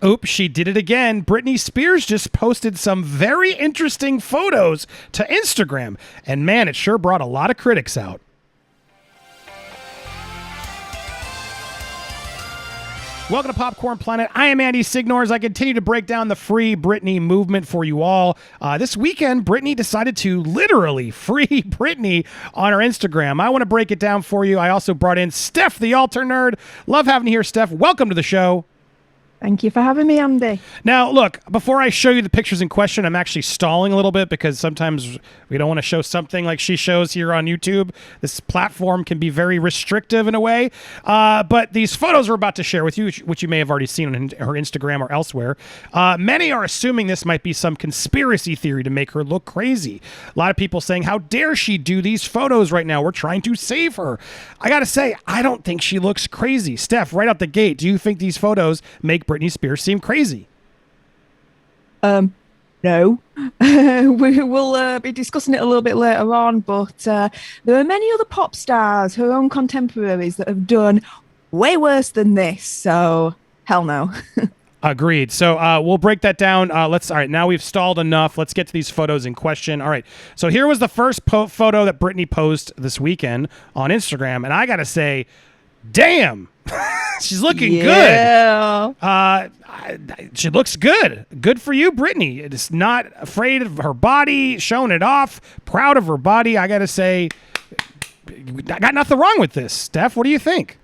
Oops, she did it again. Britney Spears just posted some very interesting photos to Instagram. And man, it sure brought a lot of critics out. Welcome to Popcorn Planet. I am Andy Signore as I continue to break down the Free Britney movement for you all. This weekend, Britney decided to literally free Britney on her Instagram. I want to break it down for you. I also brought in Steph, the alter nerd. Love having you here, Steph. Welcome to the show. Thank you for having me, Andy. Now, look, before I show you the pictures in question, I'm actually stalling a little bit because sometimes we don't want to show something like she shows here on YouTube. This platform can be very restrictive in a way. But these photos we're about to share with you, which you may have already seen on her Instagram or elsewhere, many are assuming this might be some conspiracy theory to make her look crazy. A lot of people saying, how dare she do these photos right now? We're trying to save her. I got to say, I don't think she looks crazy. Steph, right out the gate, do you think these photos make Britney Spears seem crazy? No. We will be discussing it a little bit later on, but there are many other pop stars, her own contemporaries, that have done way worse than this, so hell no. Agreed. So we'll break that down. All right, now we've stalled enough. Let's get to these photos in question. All right, so here was the first photo that Britney posted this weekend on Instagram, and I gotta say, damn, she's looking good. She looks good. Good for you, Britney. It's not afraid of her body, showing it off, proud of her body. I gotta say, I got nothing wrong with this. Steph, what do you think?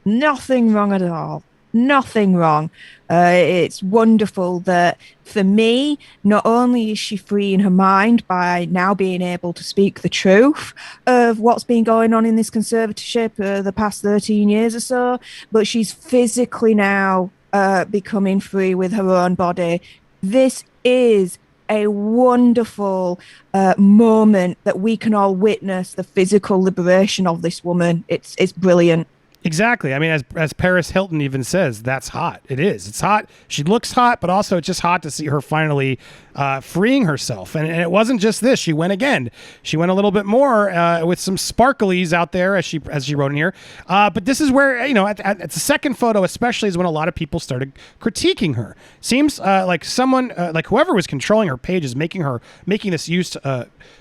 Nothing wrong at all. Nothing wrong. It's wonderful that, for me, not only is she freeing her mind by now being able to speak the truth of what's been going on in this conservatorship the past 13 years or so, but she's physically now becoming free with her own body. This is a wonderful moment that we can all witness the physical liberation of this woman. It's brilliant. Exactly. I mean, as Paris Hilton even says, that's hot. It is. It's hot. She looks hot, but also it's just hot to see her finally freeing herself. And it wasn't just this. She went again. She went a little bit more with some sparklies out there, as she wrote in here. But this is where, at the second photo especially is when a lot of people started critiquing her. Seems like someone, like whoever was controlling her page is making this use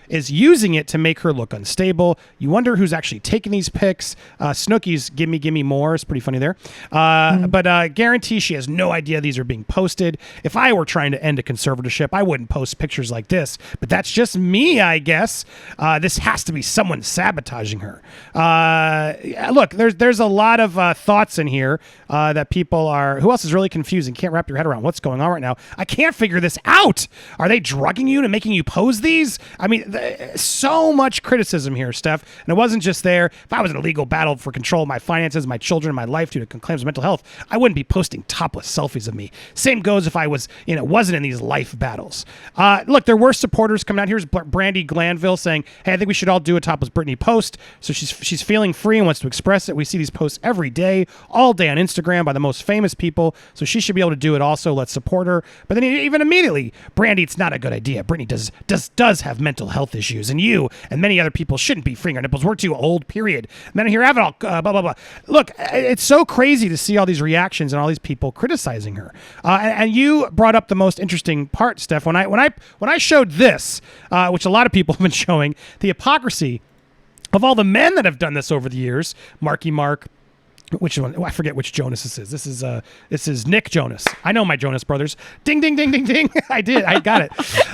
is using it to make her look unstable. You wonder who's actually taking these pics. Snooki's gimme more. It's pretty funny there. But guarantee she has no idea these are being posted. If I were trying to end a conservatorship, I wouldn't post pictures like this. But that's just me, I guess. This has to be someone sabotaging her. Look, there's a lot of thoughts in here that people are... Who else is really confused and can't wrap your head around what's going on right now? I can't figure this out. Are they drugging you to making you pose these? I mean, so much criticism here, Steph. And it wasn't just there. If I was in a legal battle for control of my finances, my children, my life due to claims of mental health, I wouldn't be posting topless selfies of me. Same goes if I was, wasn't in these life battles. Look, there were supporters coming out. Here's Brandy Glanville saying, hey, I think we should all do a topless Britney post. So she's feeling free and wants to express it. We see these posts every day, all day on Instagram by the most famous people. So she should be able to do it also. Let's support her. But then even immediately, Brandy, it's not a good idea. Britney does have mental health issues, and you and many other people shouldn't be freeing our nipples. We're too old, period. Men here have it all, blah, blah, blah. Look, it's so crazy to see all these reactions and all these people criticizing her. And you brought up the most interesting part, Steph. When I showed this, which a lot of people have been showing, the hypocrisy of all the men that have done this over the years, Marky Mark, which one? Oh, I forget which Jonas this is. This is Nick Jonas. I know my Jonas brothers. Ding, ding, ding, ding, ding. I got it.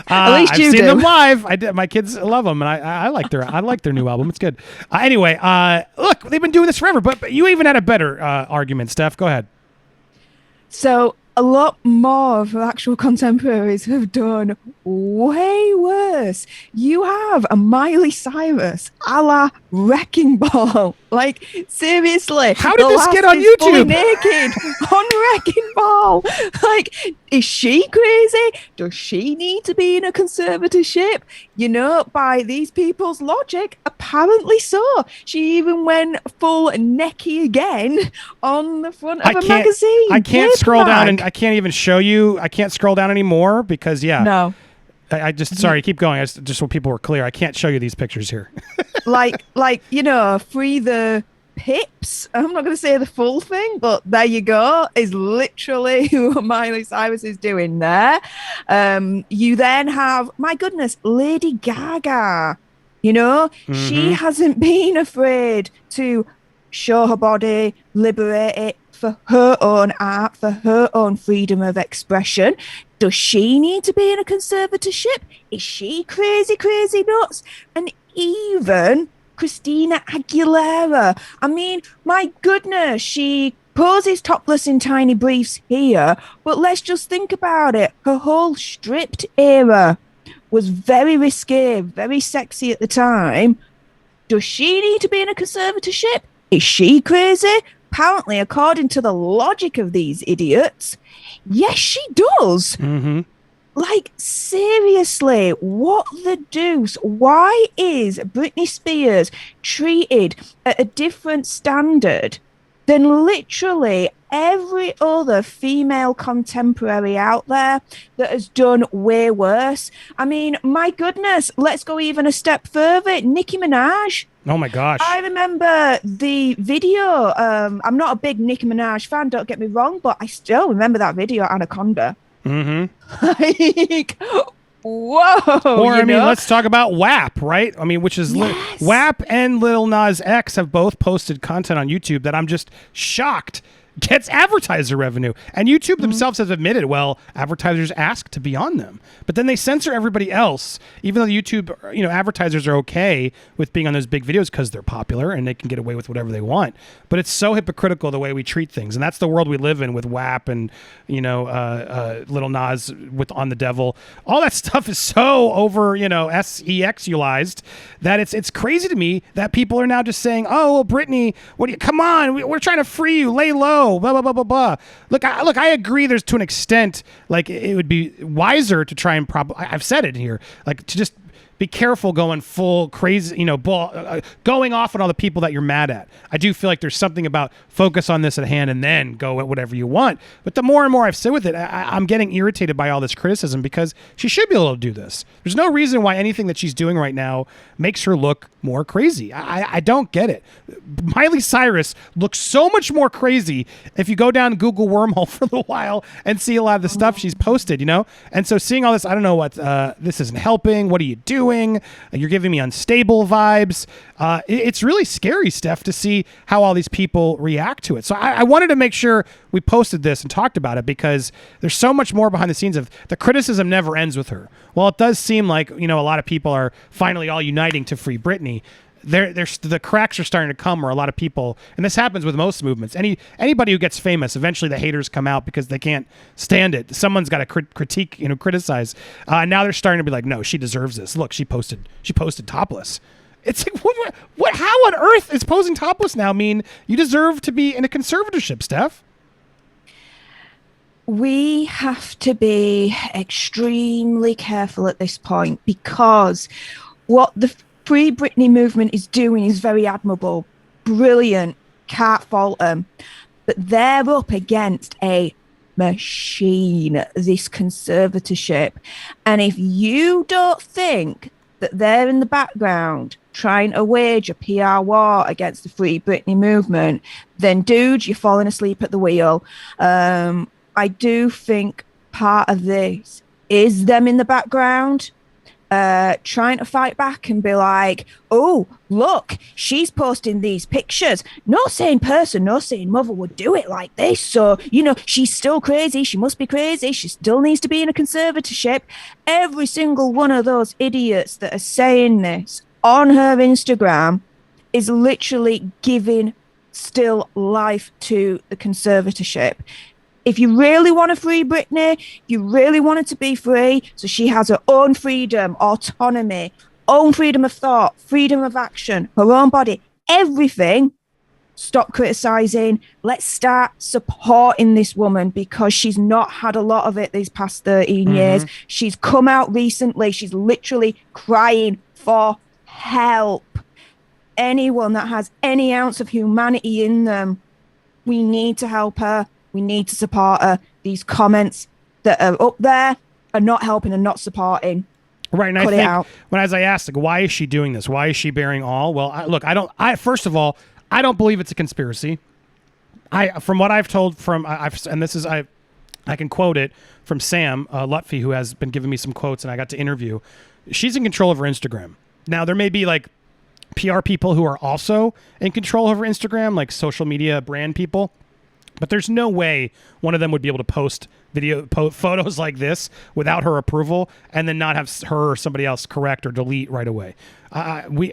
At least I've seen them live. I did. My kids love them, and I like their new album. It's good. Anyway, look, they've been doing this forever. But you even had a better argument, Steph. Go ahead. So a lot more of her actual contemporaries have done way worse. You have a Miley Cyrus a la Wrecking Ball. Like, seriously. How did this get on YouTube? Fully naked on Wrecking Ball. Like, is she crazy? Does she need to be in a conservatorship? By these people's logic, apparently so. She even went full necky again on the front of a magazine. I can't scroll down, and I can't even show you. I can't scroll down anymore because, No. I just, sorry, keep going. Just so people were clear, I can't show you these pictures here. like, free the Pips, I'm not going to say the full thing, but there you go, is literally what Miley Cyrus is doing there. You then have, my goodness, Lady Gaga. You know, she hasn't been afraid to show her body, liberate it for her own art, for her own freedom of expression. Does she need to be in a conservatorship? Is she crazy, crazy nuts? And even Christina Aguilera. I mean, my goodness, she poses topless in tiny briefs here, but let's just think about it. Her whole stripped era was very risque, very sexy at the time. Does she need to be in a conservatorship? Is she crazy? Apparently, according to the logic of these idiots, yes, she does. Like, seriously, what the deuce? Why is Britney Spears treated at a different standard than literally every other female contemporary out there that has done way worse? I mean, my goodness, let's go even a step further. Nicki Minaj. Oh my gosh. I remember the video. I'm not a big Nicki Minaj fan, don't get me wrong, but I still remember that video, Anaconda. Like, whoa. Or, I mean, let's talk about WAP, right? I mean, which is WAP and Lil Nas X have both posted content on YouTube that I'm just shocked gets advertiser revenue. And YouTube themselves has admitted, well, advertisers ask to be on them. But then they censor everybody else, even though the YouTube, advertisers are okay with being on those big videos because they're popular and they can get away with whatever they want. But it's so hypocritical the way we treat things. And that's the world we live in with WAP and, Lil Nas with On the Devil. All that stuff is so over, SEXualized that it's crazy to me that people are now just saying, oh, well, Britney, come on, we're trying to free you, lay low. Blah blah blah blah blah. Look, I agree. There's to an extent, like it would be wiser to try and I've said it here, like to just be careful going full crazy, going off on all the people that you're mad at. I do feel like there's something about focus on this at hand and then go at whatever you want. But the more and more I've said with it, I'm getting irritated by all this criticism because she should be able to do this. There's no reason why anything that she's doing right now makes her look more crazy. I don't get it. Miley Cyrus looks so much more crazy if you go down Google wormhole for a little while and see a lot of the stuff she's posted, And so seeing all this, I don't know what, this isn't helping. What are you doing? You're giving me unstable vibes. It's really scary, Steph, to see how all these people react to it. So I wanted to make sure we posted this and talked about it because there's so much more behind the scenes of the criticism never ends with her. While it does seem like, a lot of people are finally all uniting to free Britney, the cracks are starting to come where a lot of people, and this happens with most movements, anybody who gets famous, eventually the haters come out because they can't stand it. Someone's got to critique, criticize. Now they're starting to be like, no, she deserves this. Look, she posted topless. It's like, what? How on earth is posing topless now mean you deserve to be in a conservatorship, Steph? We have to be extremely careful at this point because what the Free Britney movement is doing is very admirable, brilliant, can't fault them. But they're up against a machine, this conservatorship. And if you don't think that they're in the background trying to wage a PR war against the Free Britney movement, then, dude, you're falling asleep at the wheel. I do think part of this is them in the background trying to fight back and be like, oh, look, she's posting these pictures. No sane person, no sane mother would do it like this. So, she's still crazy. She must be crazy. She still needs to be in a conservatorship. Every single one of those idiots that are saying this on her Instagram is literally giving still life to the conservatorship. If you really want to free Britney, you really want her to be free, so she has her own freedom, autonomy, own freedom of thought, freedom of action, her own body, everything, stop criticizing. Let's start supporting this woman because she's not had a lot of it these past 13 years. She's come out recently. She's literally crying for help. Anyone that has any ounce of humanity in them, we need to help her. We need to support her. These comments that are up there are not helping and not supporting. Right, and I think as I asked, why is she doing this? Why is she bearing all? Well, first of all, I don't believe it's a conspiracy. From what I've told I can quote it from Sam Lutfi, who has been giving me some quotes, and I got to interview. She's in control of her Instagram. Now, there may be like PR people who are also in control of her Instagram, like social media brand people, but there's no way one of them would be able to post photos like this without her approval and then not have her or somebody else correct or delete right away.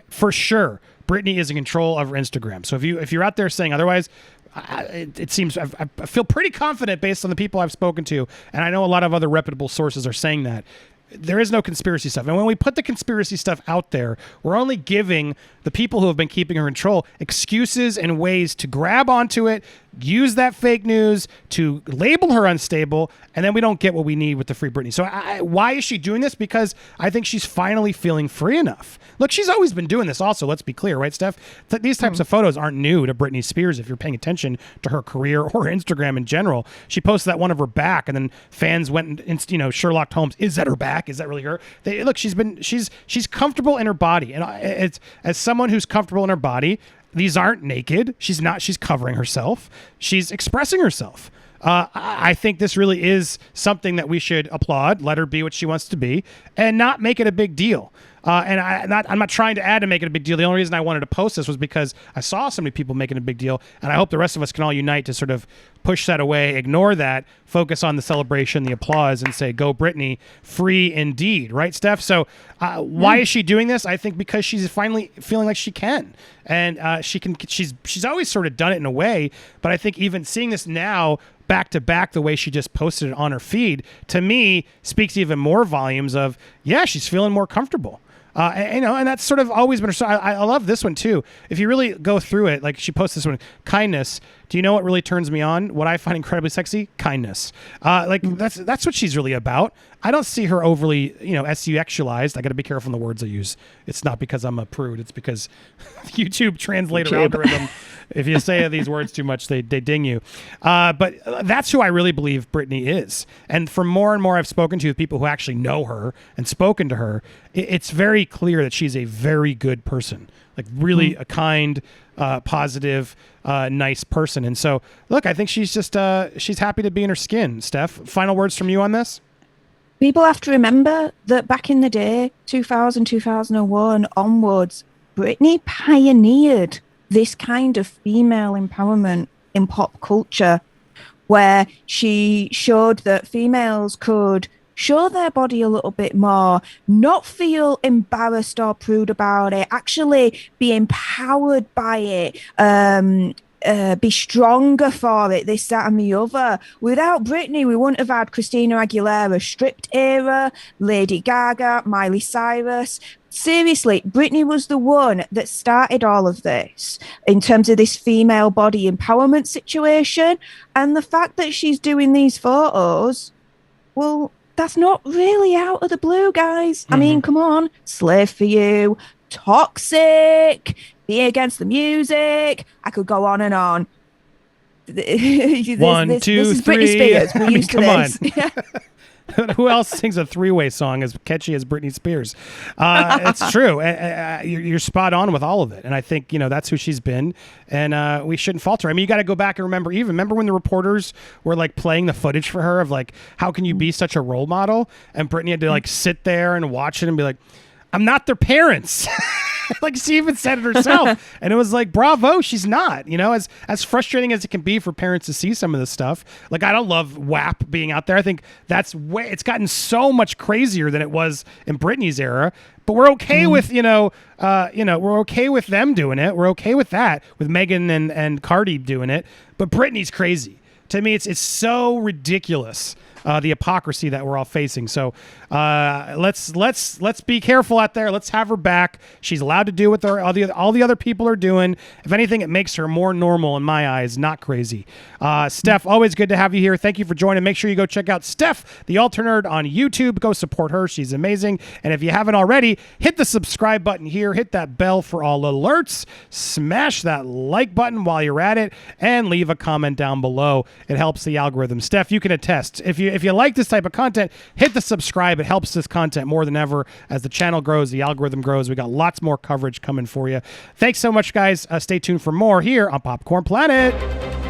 For sure, Britney is in control of her Instagram. So if you're out there saying otherwise, it seems I feel pretty confident based on the people I've spoken to, and I know a lot of other reputable sources are saying that there is no conspiracy stuff. And when we put the conspiracy stuff out there, we're only giving the people who have been keeping her in control excuses and ways to grab onto it, use that fake news to label her unstable, and then we don't get what we need with the Free Britney. So why is she doing this? Because I think she's finally feeling free enough. Look, she's always been doing this also, let's be clear, right, Steph? These types of photos aren't new to Britney Spears if you're paying attention to her career or Instagram in general. She posted that one of her back, and then fans went and, Sherlock Holmes, is that her back? Is that really her? Look, she's comfortable in her body. And it's as someone who's comfortable in her body, these aren't naked. She's covering herself. She's expressing herself. I think this really is something that we should applaud, let her be what she wants to be, and not make it a big deal. And I'm not trying to add to make it a big deal. The only reason I wanted to post this was because I saw so many people making a big deal, and I hope the rest of us can all unite to sort of push that away, ignore that, focus on the celebration, the applause, and say, go Britney, free indeed. Right, Steph? So why is she doing this? I think because she's finally feeling like she can. And she's always sort of done it in a way, but I think even seeing this now back to back the way she just posted it on her feed, to me, speaks even more volumes of, yeah, she's feeling more comfortable. And that's sort of always been her. So I love this one too. If you really go through it, like she posts this one, kindness. Do you know what really turns me on? What I find incredibly sexy? Kindness. That's what she's really about. I don't see her overly, sexualized. I got to be careful in the words I use. It's not because I'm a prude. It's because YouTube translator algorithm. If you say these words too much, they ding you. But that's who I really believe Britney is. And from more and more I've spoken to people who actually know her and spoken to her, it's very clear that she's a very good person. Like really a kind, positive, nice person. And so, look, I think she's just she's happy to be in her skin. Steph, final words from you on this? People have to remember that back in the day, 2000, 2001 onwards, Britney pioneered this kind of female empowerment in pop culture, where she showed that females could show their body a little bit more, not feel embarrassed or prude about it, actually be empowered by it, be stronger for it, this, that, and the other. Without Britney, we wouldn't have had Christina Aguilera's stripped era, Lady Gaga, Miley Cyrus. Seriously, Britney was the one that started all of this in terms of this female body empowerment situation. And the fact that she's doing these photos, well, that's not really out of the blue, guys. I mean, come on. Slave for You, Toxic, Be Against the Music. I could go on and on. One, this two, is three. Britney Spears. We're used to this. Who else sings a three-way song as catchy as Britney Spears? It's true. You're spot on with all of it. And I think, that's who she's been. And we shouldn't falter. I mean, you got to go back and remember when the reporters were like playing the footage for her of like, how can you be such a role model? And Britney had to like sit there and watch it and be like, I'm not their parents. Like she even said it herself. And it was like, bravo, she's not, as frustrating as it can be for parents to see some of this stuff. Like, I don't love WAP being out there. I think it's gotten so much crazier than it was in Britney's era, but we're okay with, we're okay with them doing it. We're okay with that, with Megan and Cardi doing it. But Britney's crazy. To me, it's so ridiculous. The hypocrisy that we're all facing. So let's be careful out there. Let's have her back. She's allowed to do what all the other people are doing. If anything, it makes her more normal in my eyes, not crazy. Steph, always good to have you here. Thank you for joining. Make sure you go check out Steph, the Alter Nerd, on YouTube. Go support her. She's amazing. And if you haven't already, hit the subscribe button here. Hit that bell for all alerts. Smash that like button while you're at it. And leave a comment down below. it helps the algorithm. Steph, you can attest. If you like this type of content, hit the subscribe. It helps this content more than ever as the channel grows, the algorithm grows. We got lots more coverage coming for you. Thanks so much, guys. Stay tuned for more here on Popcorn Planet.